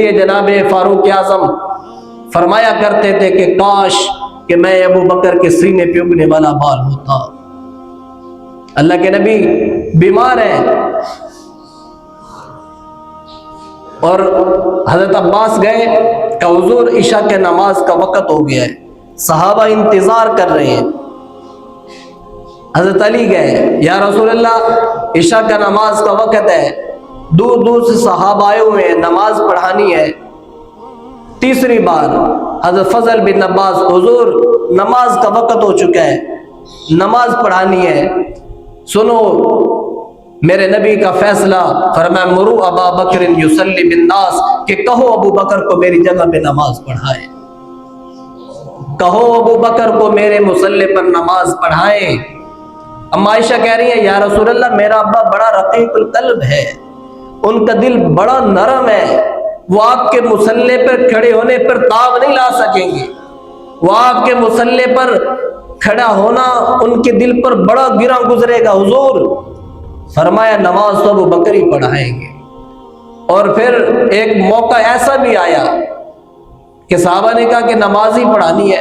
یہ جناب فاروق اعظم فرمایا کرتے تھے کہ کاش کہ میں ابو بکر کے سینے پہ اگنے والا بال ہوتا۔ اللہ کے نبی بیمار ہیں اور حضرت عباس گئے کہ حضور عشاء کے نماز کا وقت ہو گیا ہے، صحابہ انتظار کر رہے ہیں۔ حضرت علی گئے، یا رسول اللہ عشاء کا نماز کا وقت ہے، دور دور سے صحابہ آئے ہوئے ہیں، نماز پڑھانی ہے۔ تیسری بار حضرت فضل بن عباس، حضور نماز کا وقت ہو چکا ہے، نماز پڑھانی ہے، سنو میرے نبی کا فیصلہ۔ فرمایا مرو ابا بکر یصلی بالناس، کہ کہو ابو بکر کو میری جگہ پہ نماز پڑھائے، کہو ابو بکر کو میرے مصلی پر نماز پڑھائے۔ اما عائشہ کہہ رہی ہیں یا رسول اللہ میرا ابا بڑا رقیق القلب ہے، ان کا دل بڑا نرم ہے، وہ آپ کے مصلی پر کھڑے ہونے پر تاب نہیں لا سکیں گے، وہ آپ کے مصلی پر کھڑا ہونا ان کے دل پر بڑا گرا گزرے گا حضور۔ فرمایا نماز تو ابو بکر ہی پڑھائیں گے۔ اور پھر ایک موقع ایسا بھی آیا کہ صحابہ نے کہا کہ نماز ہی پڑھانی ہے۔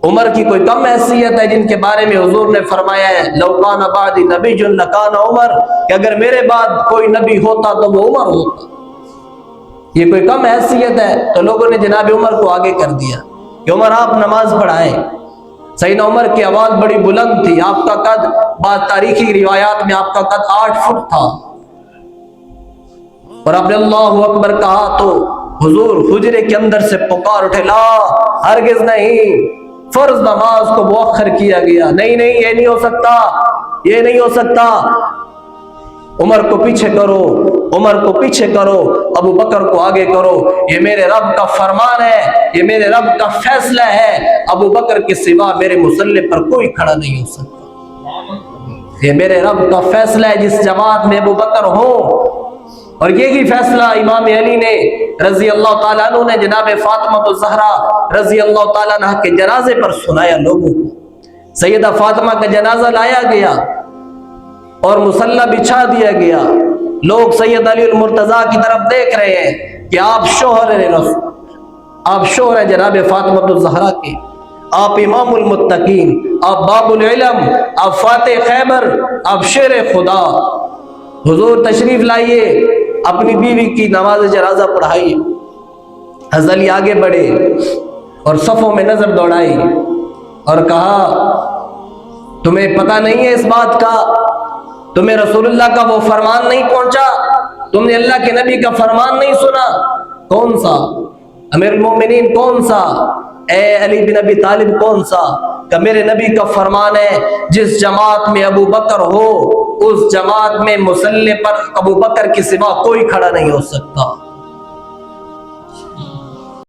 عمر کی کوئی کم حیثیت ہے جن کے بارے میں حضور نے فرمایا ہے لو کان بعدی نبی لکان عمر، کہ اگر میرے بعد کوئی نبی ہوتا تو وہ عمر ہوتا۔ یہ کوئی کم حیثیت ہے؟ تو لوگوں نے جناب عمر کو آگے کر دیا کہ عمر آپ نماز پڑھائیں۔ سیدنا عمر کی آواز بڑی بلند تھی، آپ کا قد بعض تاریخی روایات میں آپ کا قد 8 فٹ تھا، اور آپ نے اللہ اکبر کہا تو حضور حجرے کے اندر سے پکار اٹھے لا ہرگز نہیں، فرض نماز کو مؤخر کیا گیا، نہیں نہیں یہ نہیں ہو سکتا، یہ نہیں ہو سکتا، عمر کو پیچھے کرو، عمر کو پیچھے کرو، ابو بکر کو آگے کرو، یہ میرے رب کا فرمان ہے، یہ میرے رب کا فیصلہ ہے، ابو بکر کے سوا میرے مصلی پر کوئی کھڑا نہیں ہو سکتا، یہ میرے رب کا فیصلہ ہے جس جماعت میں ابو بکر ہو۔ اور یہی فیصلہ امام علی نے رضی اللہ تعالیٰ عنہ نے جناب فاطمہ الزہرا رضی اللہ تعالیٰ عنہ کے جنازے پر سنایا لوگوں کو۔ سیدہ فاطمہ کا جنازہ لایا گیا اور مصلی بچھا دیا گیا، لوگ سید علی المرتضیٰ کی طرف دیکھ رہے ہیں کہ آپ شوہر رسول، آپ شوہر ہیں جناب فاطمہ الزہرا کے، آپ امام المتقین، آپ باب العلم، آپ فاتح خیبر، آپ شیر خدا، حضور تشریف لائیے، اپنی بیوی کی نماز جنازہ پڑھائی۔ حضرت علی آگے بڑھے اور صفوں میں نظر دوڑائی اور کہا تمہیں پتہ نہیں ہے اس بات کا، تمہیں رسول اللہ کا وہ فرمان نہیں پہنچا، تم نے اللہ کے نبی کا فرمان نہیں سنا؟ کون سا؟ امیر المومنین کون سا؟ اے علی بن ابی طالب کون سا؟ کہ میرے نبی کا فرمان ہے جس جماعت میں ابو بکر ہو اس جماعت میں مصلی پر ابو بکر کے سوا کوئی کھڑا نہیں ہو سکتا۔